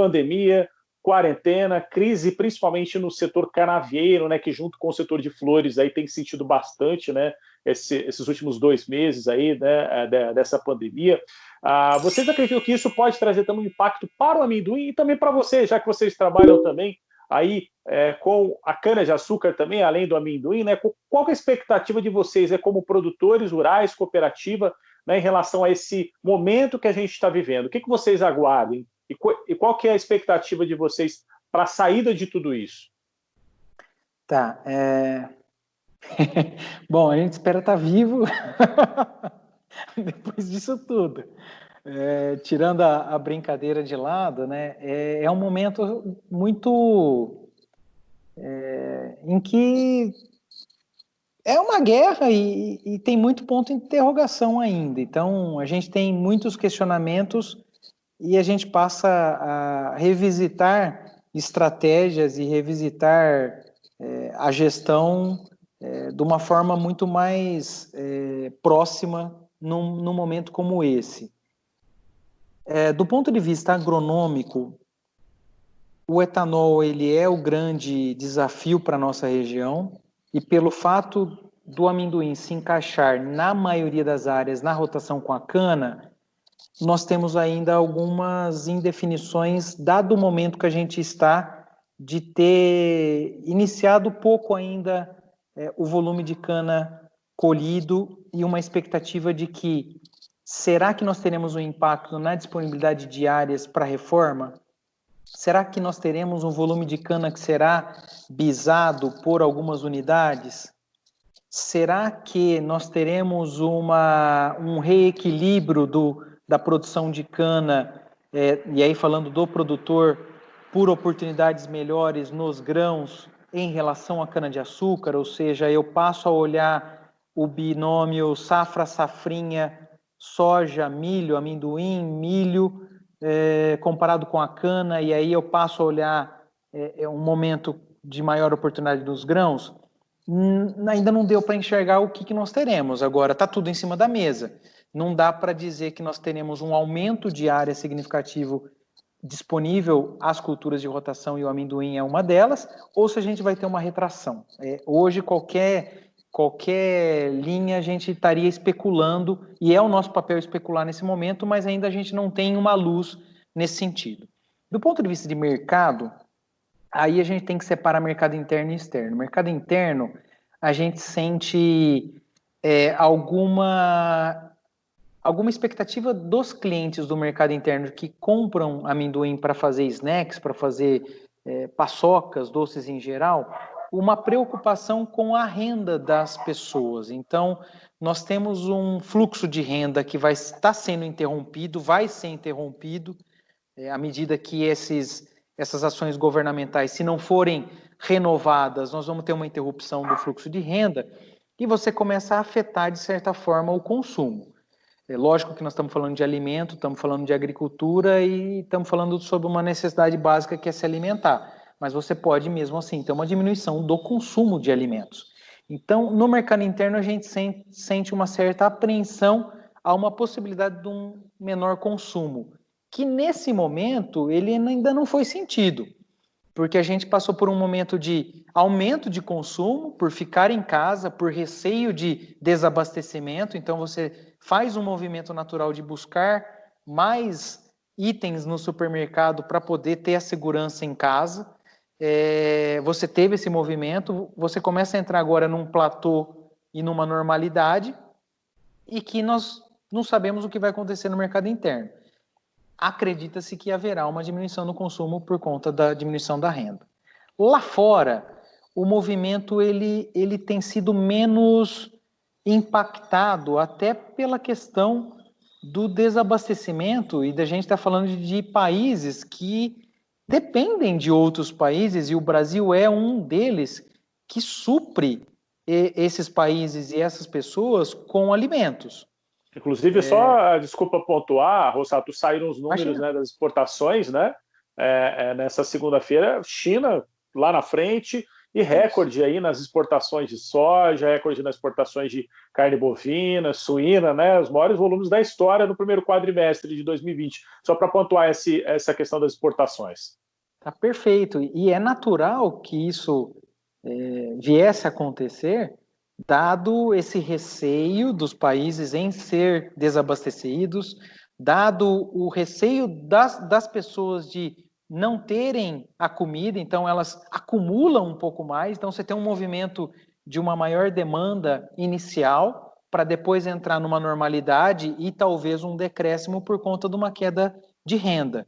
pandemia, quarentena, crise principalmente no setor canavieiro, né, que junto com o setor de flores aí tem sentido bastante, né, esses últimos 2 meses aí, né, dessa pandemia. Vocês acreditam que isso pode trazer também um impacto para o amendoim e também para vocês, já que vocês trabalham também aí com a cana-de-açúcar também, além do amendoim, né? Qual é a expectativa de vocês, como produtores rurais, cooperativa, né, em relação a esse momento que a gente está vivendo? O que vocês aguardam? E qual que é a expectativa de vocês para a saída de tudo isso? Tá. Bom, a gente espera estar vivo depois disso tudo. Tirando a brincadeira de lado, né, é um momento muito em que é uma guerra e tem muito ponto de interrogação ainda. Então, a gente tem muitos questionamentos e a gente passa a revisitar estratégias e revisitar a gestão de uma forma muito mais próxima num momento como esse. Do ponto de vista agronômico, o etanol ele é o grande desafio para a nossa região e pelo fato do amendoim se encaixar na maioria das áreas na rotação com a cana, nós temos ainda algumas indefinições, dado o momento que a gente está de ter iniciado pouco ainda o volume de cana colhido e uma expectativa de que será que nós teremos um impacto na disponibilidade de áreas para reforma? Será que nós teremos um volume de cana que será bisado por algumas unidades? Será que nós teremos um reequilíbrio da produção de cana, e aí falando do produtor, por oportunidades melhores nos grãos em relação à cana-de-açúcar? Ou seja, eu passo a olhar o binômio safra-safrinha, soja, milho, amendoim, milho, comparado com a cana, e aí eu passo a olhar um momento de maior oportunidade dos grãos. Ainda não deu para enxergar o que nós teremos. Agora, está tudo em cima da mesa. Não dá para dizer que nós teremos um aumento de área significativo disponível às culturas de rotação, e o amendoim é uma delas, ou se a gente vai ter uma retração. Hoje, qualquer linha a gente estaria especulando, e é o nosso papel especular nesse momento, mas ainda a gente não tem uma luz nesse sentido. Do ponto de vista de mercado, aí a gente tem que separar mercado interno e externo. Mercado interno, a gente sente alguma expectativa dos clientes do mercado interno que compram amendoim para fazer snacks, para fazer paçocas, doces em geral, uma preocupação com a renda das pessoas. Então, nós temos um fluxo de renda que vai estar sendo interrompido, vai ser interrompido, à medida que essas ações governamentais, se não forem renovadas, nós vamos ter uma interrupção do fluxo de renda e você começa a afetar, de certa forma, o consumo. É lógico que nós estamos falando de alimento, estamos falando de agricultura e estamos falando sobre uma necessidade básica que é se alimentar. Mas você pode, mesmo assim, ter uma diminuição do consumo de alimentos. Então, no mercado interno, a gente sente uma certa apreensão a uma possibilidade de um menor consumo, que nesse momento ele ainda não foi sentido, porque a gente passou por um momento de aumento de consumo, por ficar em casa, por receio de desabastecimento. Então você faz um movimento natural de buscar mais itens no supermercado para poder ter a segurança em casa. Você teve esse movimento, você começa a entrar agora num platô e numa normalidade, e que nós não sabemos o que vai acontecer no mercado interno. Acredita-se que haverá uma diminuição no consumo por conta da diminuição da renda. Lá fora, o movimento ele tem sido menos impactado, até pela questão do desabastecimento, e da gente está falando de países que dependem de outros países, e o Brasil é um deles que supre esses países e essas pessoas com alimentos. Inclusive, só, desculpa pontuar, Rossato, saíram os números, né, das exportações, né, nessa segunda-feira, China lá na frente, e recorde aí nas exportações de soja, recorde nas exportações de carne bovina, suína, né? Os maiores volumes da história no primeiro quadrimestre de 2020. Só para pontuar essa questão das exportações. Tá perfeito. E é natural que isso viesse a acontecer, dado esse receio dos países em ser desabastecidos, dado o receio das pessoas de não terem a comida, então elas acumulam um pouco mais, então você tem um movimento de uma maior demanda inicial para depois entrar numa normalidade e talvez um decréscimo por conta de uma queda de renda.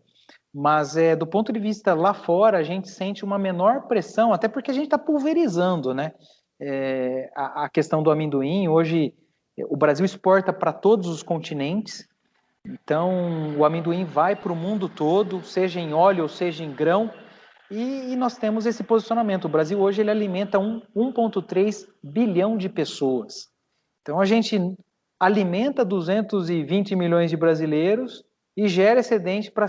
Mas do ponto de vista lá fora, a gente sente uma menor pressão, até porque a gente está pulverizando, né? A questão do amendoim, hoje o Brasil exporta para todos os continentes, então o amendoim vai para o mundo todo, seja em óleo ou seja em grão, e nós temos esse posicionamento. O Brasil hoje ele alimenta 1,3 bilhão de pessoas. Então a gente alimenta 220 milhões de brasileiros e gera excedente para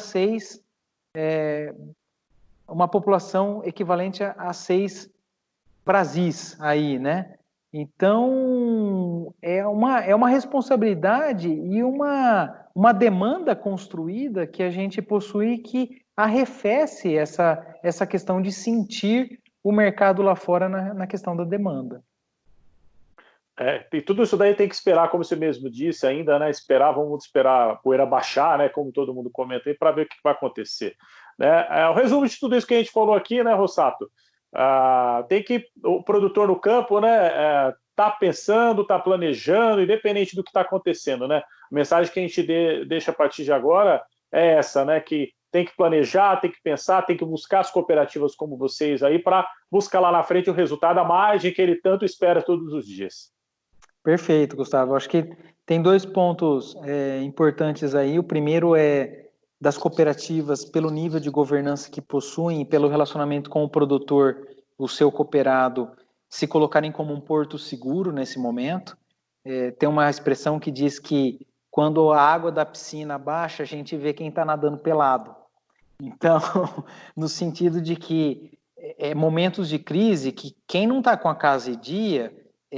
uma população equivalente a 6 Brasis aí, né? Então, é uma responsabilidade e uma demanda construída que a gente possui que arrefece essa questão de sentir o mercado lá fora na questão da demanda. E tudo isso daí tem que esperar, como você mesmo disse ainda, né? Vamos esperar a poeira baixar, né? Como todo mundo comenta aí, para ver o que vai acontecer. Né? O resumo de tudo isso que a gente falou aqui, né, Rossato? O produtor no campo, né? Tá pensando, tá planejando, independente do que está acontecendo, né? A mensagem que a gente deixa a partir de agora é essa, né? Que tem que planejar, tem que pensar, tem que buscar as cooperativas como vocês aí para buscar lá na frente o resultado, a margem que ele tanto espera todos os dias. Perfeito, Gustavo. Acho que tem 2 pontos importantes aí. O primeiro é das cooperativas, pelo nível de governança que possuem, pelo relacionamento com o produtor, o seu cooperado, se colocarem como um porto seguro nesse momento. Tem uma expressão que diz que quando a água da piscina baixa, a gente vê quem está nadando pelado. Então, no sentido de que momentos de crise, que quem não está com a casa em dia,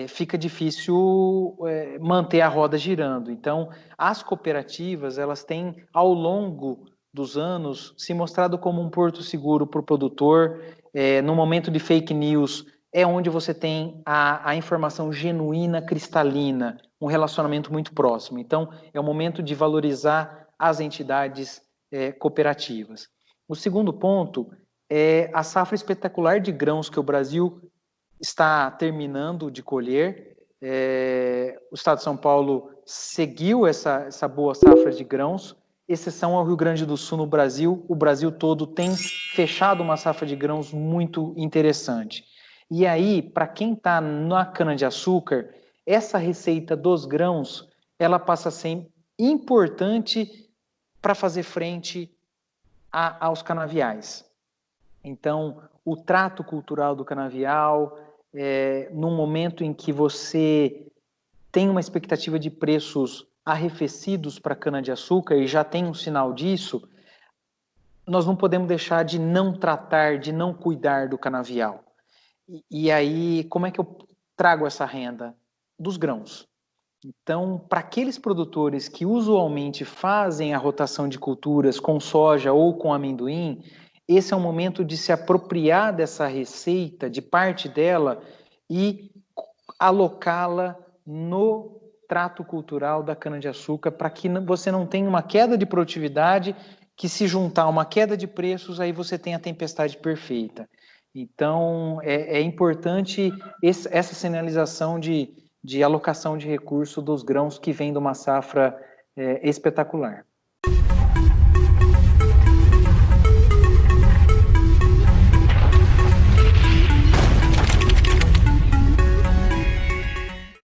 fica difícil manter a roda girando. Então, as cooperativas, elas têm, ao longo dos anos, se mostrado como um porto seguro para o produtor. No momento de fake news, é onde você tem a informação genuína, cristalina, um relacionamento muito próximo. Então, é o momento de valorizar as entidades cooperativas. O segundo ponto é a safra espetacular de grãos que o Brasil está terminando de colher. O estado de São Paulo seguiu essa boa safra de grãos, exceção ao Rio Grande do Sul no Brasil. O Brasil todo tem fechado uma safra de grãos muito interessante. E aí, para quem está na cana-de-açúcar, essa receita dos grãos, ela passa a ser importante para fazer frente aos canaviais. Então, o trato cultural do canavial, num momento em que você tem uma expectativa de preços arrefecidos para a cana-de-açúcar e já tem um sinal disso, nós não podemos deixar de não tratar, de não cuidar do canavial. E aí, como é que eu trago essa renda? Dos grãos. Então, para aqueles produtores que usualmente fazem a rotação de culturas com soja ou com amendoim, esse é o momento de se apropriar dessa receita, de parte dela, e alocá-la no trato cultural da cana-de-açúcar, para que você não tenha uma queda de produtividade, que se juntar a uma queda de preços, aí você tem a tempestade perfeita. Então, é importante essa sinalização de alocação de recurso dos grãos que vem de uma safra espetacular.